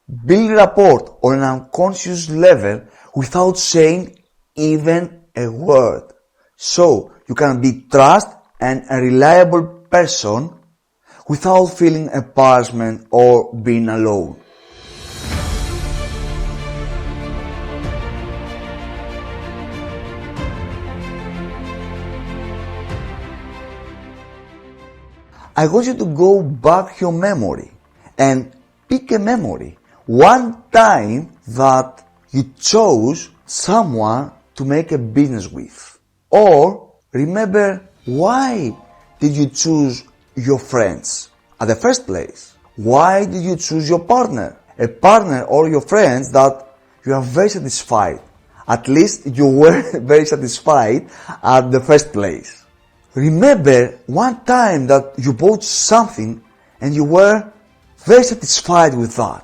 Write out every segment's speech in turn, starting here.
build rapport on an unconscious level without saying even a word. So you can be trust and a reliable person without feeling embarrassment or being alone. I want you to go back your memory and pick a memory. One time that you chose someone to make a business with. Or remember, why did you choose your friends at the first place? Why did you choose your partner? A partner or your friends that you are very satisfied. At least you were very satisfied at the first place. Remember one time that you bought something and you were very satisfied with that.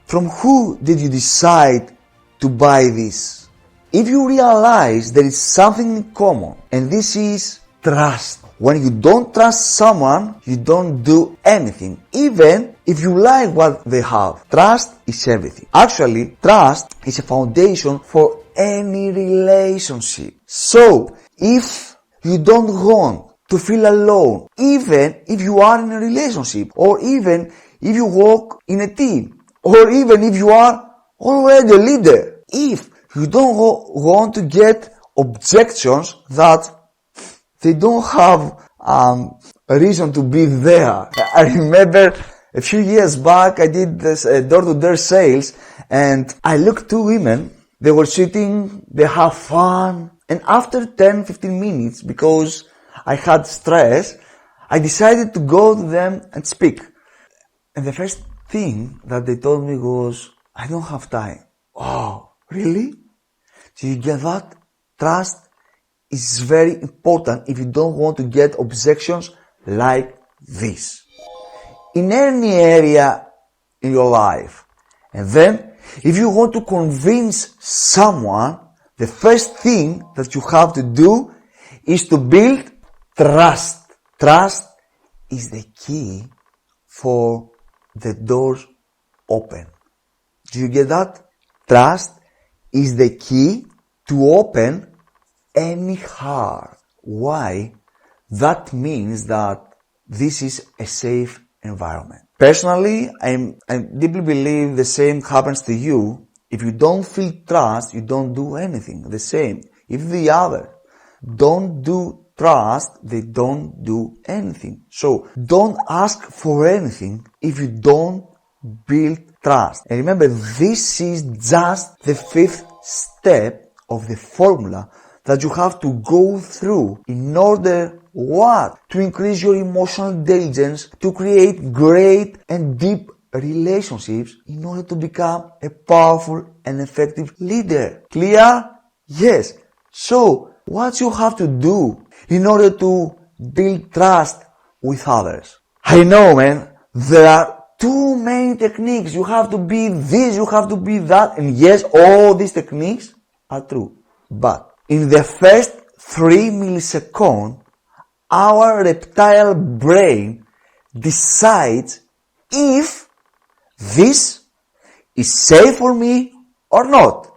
From who did you decide to buy this? If you realize there is something in common, and this is trust. When you don't trust someone, you don't do anything, even if you like what they have. Trust is everything. Actually, trust is a foundation for any relationship. So, if you don't want to feel alone, even if you are in a relationship, or even if you work in a team, or even if you are already a leader, if you don't want to get objections that they don't have a reason to be there. I remember a few years back I did this door-to-door sales, and I looked two women. They were sitting, they have fun, and after 10-15 minutes, because I had stress, I decided to go to them and speak. And the first thing that they told me was, I don't have time. Oh, really? Do you get that? Trust is very important if you don't want to get objections like this. In any area in your life. And then, if you want to convince someone, the first thing that you have to do is to build trust. Trust is the key for the doors open. Do you get that? Trust is the key to open any heart. Why? That means that this is a safe environment. Personally, I deeply believe the same happens to you. If you don't feel trust, you don't do anything. The same. If the other don't do trust, they don't do anything. So, don't ask for anything if you don't build trust. And remember, this is just the fifth step of the formula that you have to go through in order what? To increase your emotional intelligence, to create great and deep relationships in order to become a powerful and effective leader. Clear? Yes. So, what you have to do in order to build trust with others? I know, man, there are too many techniques. You have to be this, you have to be that, and yes, all these techniques are true. But in the first 3 milliseconds, our reptile brain decides if this is safe for me or not.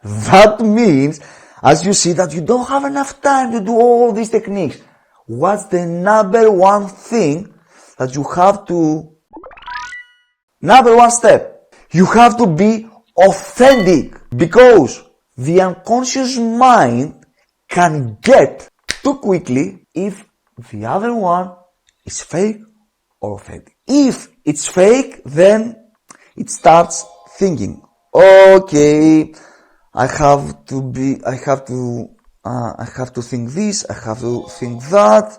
That means, as you see, that you don't have enough time to do all these techniques. What's the number one thing that you have to... Number one step, you have to be authentic, because the unconscious mind can get too quickly if the other one is fake or authentic. If it's fake, then it starts thinking, okay, I have to think this, I have to think that,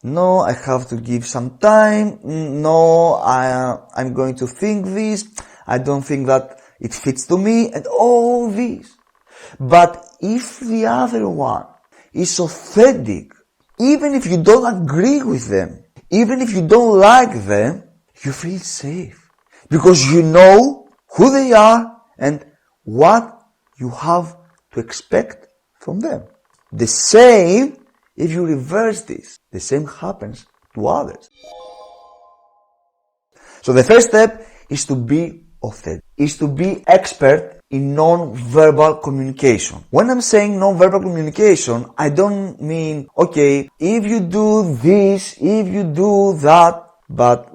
no, I have to give some time, no, I'm going to think this, I don't think that it fits to me, and all this. But if the other one is authentic, even if you don't agree with them, even if you don't like them, you feel safe. Because you know who they are and what you have to expect from them. The same if you reverse this. The same happens to others. So the first step is to be authentic is to be expert in non-verbal communication. When I'm saying non-verbal communication, I don't mean, okay, if you do this, if you do that, but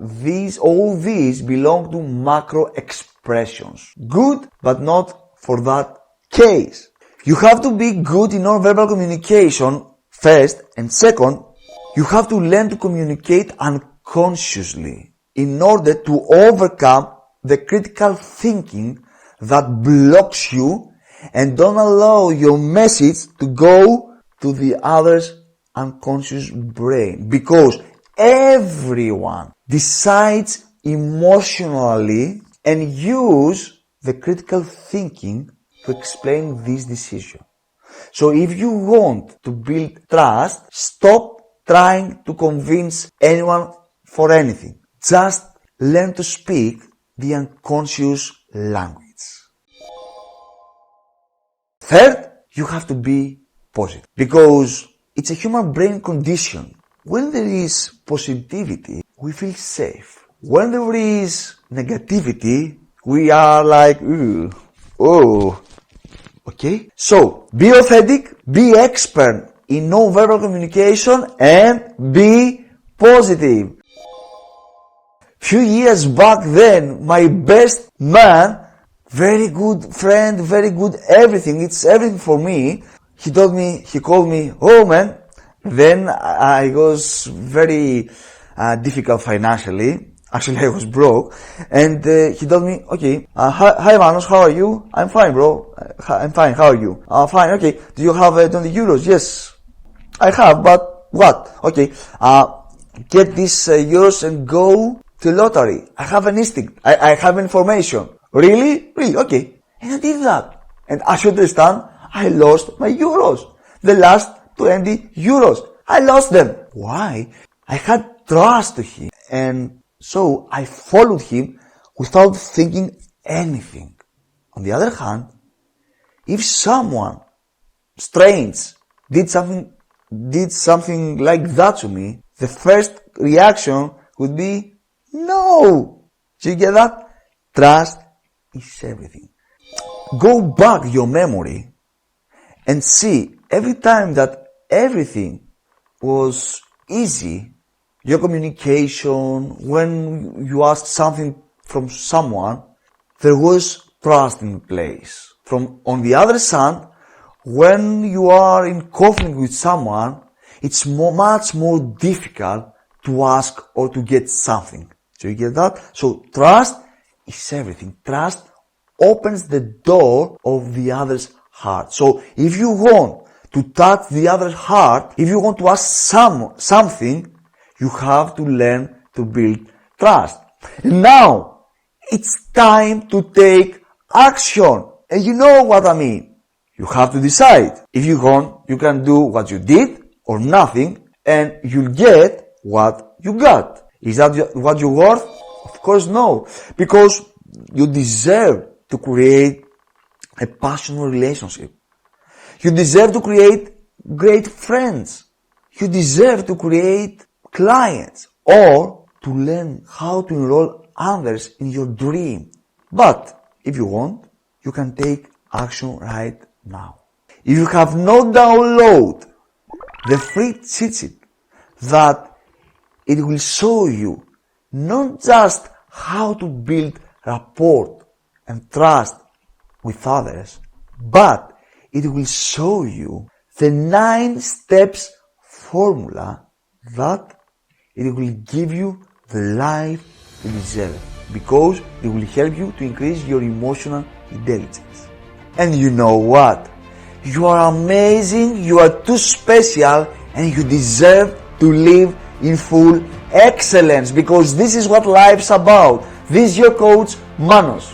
all these belong to macro expressions. Good, but not for that case. You have to be good in non-verbal communication first, and second, you have to learn to communicate unconsciously in order to overcome the critical thinking that blocks you and don't allow your message to go to the other's unconscious brain. Because everyone decides emotionally and use the critical thinking to explain this decision. So if you want to build trust, stop trying to convince anyone for anything. Just learn to speak the unconscious language. Third, you have to be positive, because it's a human brain condition. When there is positivity, we feel safe. When there is negativity, we are like, oh. Okay? So, be authentic, be expert in non-verbal communication, and be positive. Few years back then, my best man, very good friend, very good everything, it's everything for me, he called me, oh man, then I was very difficult financially. Actually, I was broke, and he told me, okay, hi Manos, how are you? I'm fine, bro. I'm fine, how are you? Fine, okay. Do you have 20 euros? Yes, I have, but what? Okay, get these euros and go to lottery. I have an instinct. I have information. Really? Really? Okay. And I did that. And as you understand, I lost my euros. The last 20 euros. I lost them. Why? I had trust to him. And so I followed him without thinking anything. On the other hand, if someone strange did something like that to me, the first reaction would be no. Do you get that? Trust is everything. Go back your memory and see every time that everything was easy, your communication, when you asked something from someone, there was trust in place. On the other side, when you are in conflict with someone, it's much more difficult to ask or to get something. So you get that? So trust is everything. Trust opens the door of the other's heart. So if you want to touch the other's heart, if you want to ask something, you have to learn to build trust. And now, it's time to take action. And you know what I mean. You have to decide. If you want, you can do what you did or nothing, and you'll get what you got. Is that what you're worth? Of course no. Because you deserve to create a passionate relationship. You deserve to create great friends. You deserve to create clients, or to learn how to enroll others in your dream. But if you want, you can take action right now. If you have not downloaded the free cheat sheet that it will show you not just how to build rapport and trust with others, but it will show you the 9 steps formula that it will give you the life you deserve, because it will help you to increase your emotional intelligence. And you know what? You are amazing, you are too special, and you deserve to live in full excellence, because this is what life's about. This is your coach, Manos.